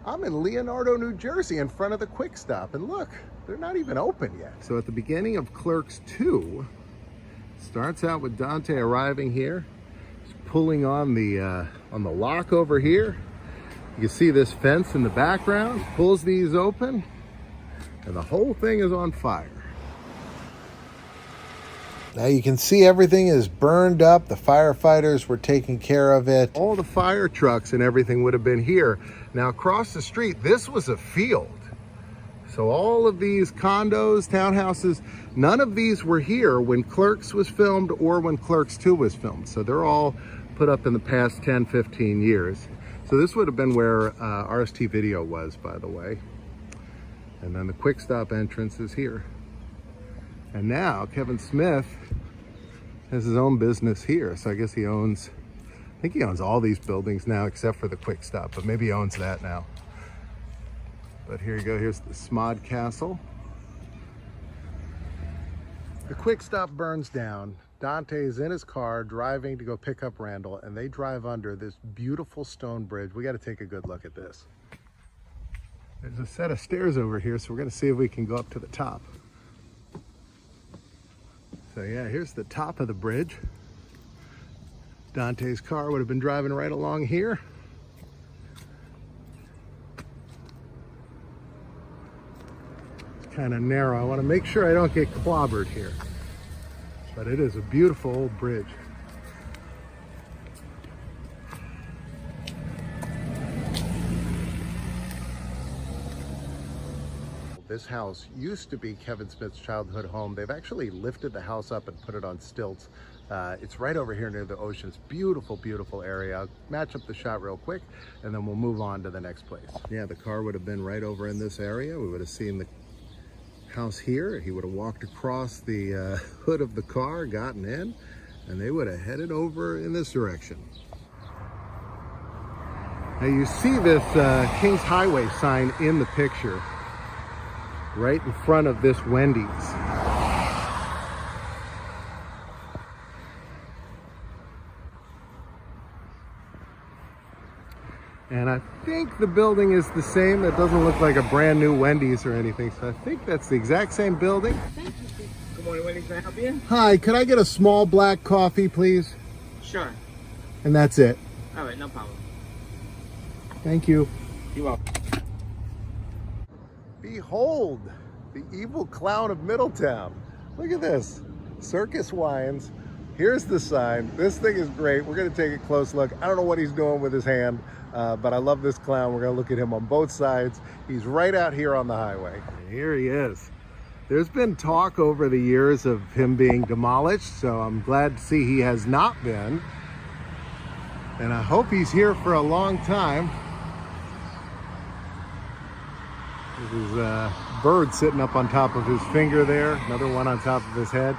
I'm in Leonardo, New Jersey in front of the Quick Stop, and look, they're not even open yet. So at the beginning of Clerks 2, starts out with Dante arriving here. He's pulling on the lock over here. You can see this fence in the background, pulls these open, and the whole thing is on fire. Now you can see everything is burned up. The firefighters were taking care of it. All the fire trucks and everything would have been here. Now across the street, this was a field. So all of these condos, townhouses, none of these were here when Clerks was filmed or when Clerks 2 was filmed. So they're all put up in the past 10, 15 years. So this would have been where RST Video was, by the way. And then the Quick Stop entrance is here. And now Kevin Smith has his own business here. So I guess he owns, I think he owns all these buildings now except for the Quick Stop, but maybe he owns that now. But here you go, here's the Smod Castle. The Quick Stop burns down. Dante's in his car driving to go pick up Randall, and they drive under this beautiful stone bridge. We got to take a good look at this. There's a set of stairs over here, so we're going to see if we can go up to the top. So yeah, here's the top of the bridge. Dante's car would have been driving right along here. It's kind of narrow. I want to make sure I don't get clobbered here. But it is a beautiful old bridge. This house used to be Kevin Smith's childhood home. They've actually lifted the house up and put it on stilts. It's right over here near the ocean. It's beautiful, beautiful area. I'll match up the shot real quick and then we'll move on to the next place. Yeah, the car would have been right over in this area. We would have seen the house here. He would have walked across the hood of the car, gotten in, and they would have headed over in this direction. Now you see this Kings Highway sign in the picture, right in front of this Wendy's. And I think the building is the same. It doesn't look like a brand new Wendy's or anything. So I think that's the exact same building. Good morning, Wendy's. Can I help you? Hi, could I get a small black coffee, please? Sure. And that's it. All right, no problem. Thank you. You're welcome. Behold, the evil clown of Middletown. Look at this. Circus Wines. Here's the sign. This thing is great. We're going to take a close look. I don't know what he's doing with his hand, but I love this clown. We're going to look at him on both sides. He's right out here on the highway. Here he is. There's been talk over the years of him being demolished, so I'm glad to see he has not been. And I hope he's here for a long time. There's his bird sitting up on top of his finger there, another one on top of his head.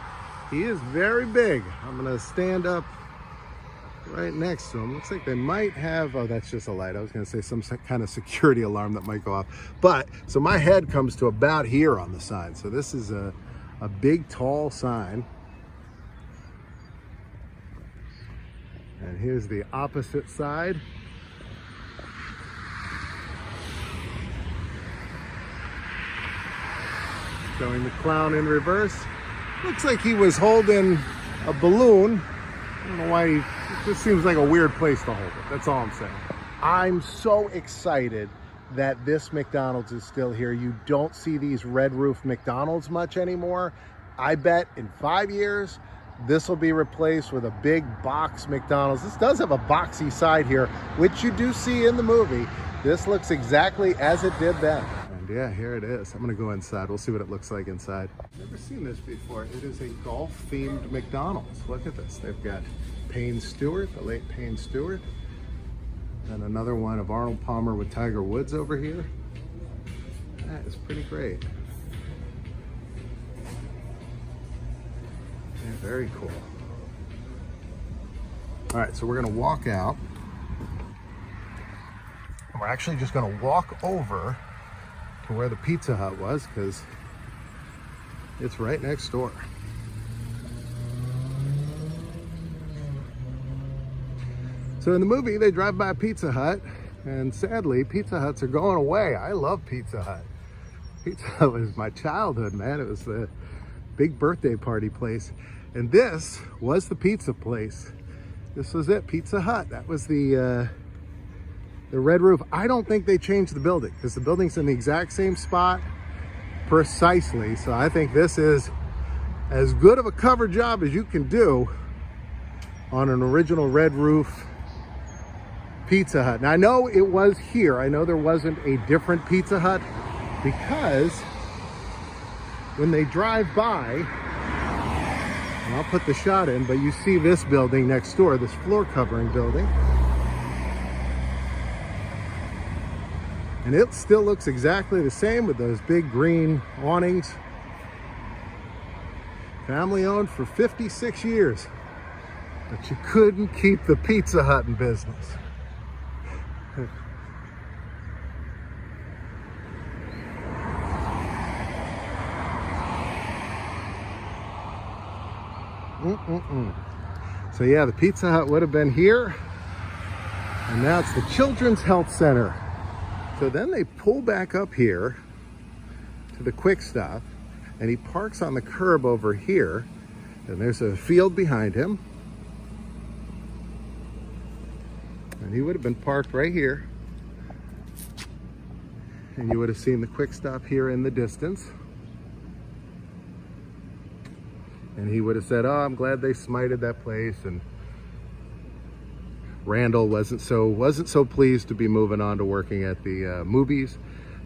He is very big. I'm gonna stand up right next to him. Looks like they might have, oh, that's just a light. I was gonna say some kind of security alarm that might go off. But, so my head comes to about here on the sign. So this is a big, tall sign. And here's the opposite side. Showing the clown in reverse. Looks like he was holding a balloon. I don't know why it just seems like a weird place to hold it. That's all I'm saying. I'm so excited that this McDonald's is still here. You don't see these red roof McDonald's much anymore. I bet in 5 years, this will be replaced with a big box McDonald's. This does have a boxy side here, which you do see in the movie. This looks exactly as it did then. Yeah, here it is. I'm gonna go inside. We'll see what it looks like inside. Never seen this before. It is a golf-themed McDonald's. Look at this. They've got Payne Stewart, the late Payne Stewart, and another one of Arnold Palmer with Tiger Woods over here. That is pretty great. Yeah, very cool. All right, so we're gonna walk out. And we're actually just gonna walk over to where the Pizza Hut was, because it's right next door. So in the movie, they drive by a Pizza Hut. And sadly, Pizza Huts are going away. I love Pizza Hut. Pizza Hut was my childhood, man. It was the big birthday party place. And this was the pizza place. This was it, Pizza Hut. That was the red roof. I don't think they changed the building because the building's in the exact same spot precisely. So I think this is as good of a cover job as you can do on an original red roof Pizza Hut. Now I know it was here. I know there wasn't a different Pizza Hut because when they drive by, and I'll put the shot in, but you see this building next door, this floor covering building. And it still looks exactly the same with those big green awnings. Family owned for 56 years. But you couldn't keep the Pizza Hut in business. So yeah, the Pizza Hut would have been here. And now it's the Children's Health Center. So then they pull back up here to the Quick Stop, and he parks on the curb over here, and there's a field behind him, and he would have been parked right here, and you would have seen the Quick Stop here in the distance, and he would have said, "Oh, I'm glad they smited that place," and Randall wasn't so pleased to be moving on to working at the movies,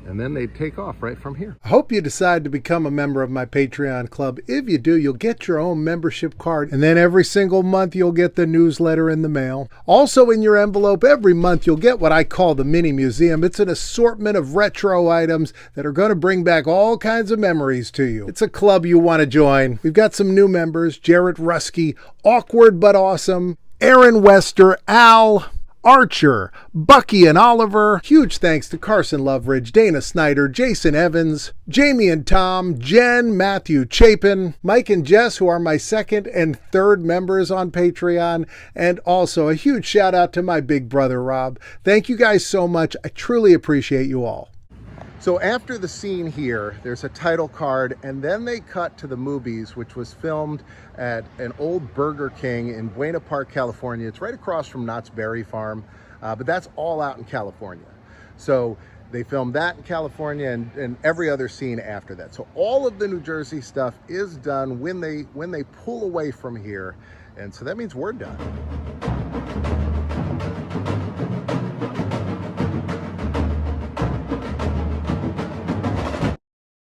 and then they'd take off right from here. I hope you decide to become a member of my Patreon club. If you do, you'll get your own membership card, and then every single month you'll get the newsletter in the mail. Also in your envelope every month you'll get what I call the mini museum. It's an assortment of retro items that are going to bring back all kinds of memories to you. It's a club you want to join. We've got some new members: Jarrett Rusky, Awkward But Awesome, Aaron Wester, Al, Archer, Bucky and Oliver. Huge thanks to Carson Loveridge, Dana Snyder, Jason Evans, Jamie and Tom, Jen, Matthew Chapin, Mike and Jess, who are my second and third members on Patreon, and also a huge shout out to my big brother Rob. Thank you guys so much. I truly appreciate you all. So after the scene here, there's a title card, and then they cut to the movies, which was filmed at an old Burger King in Buena Park, California. It's right across from Knott's Berry Farm, but that's all out in California. So they filmed that in California and every other scene after that. So all of the New Jersey stuff is done when they pull away from here, and so that means we're done.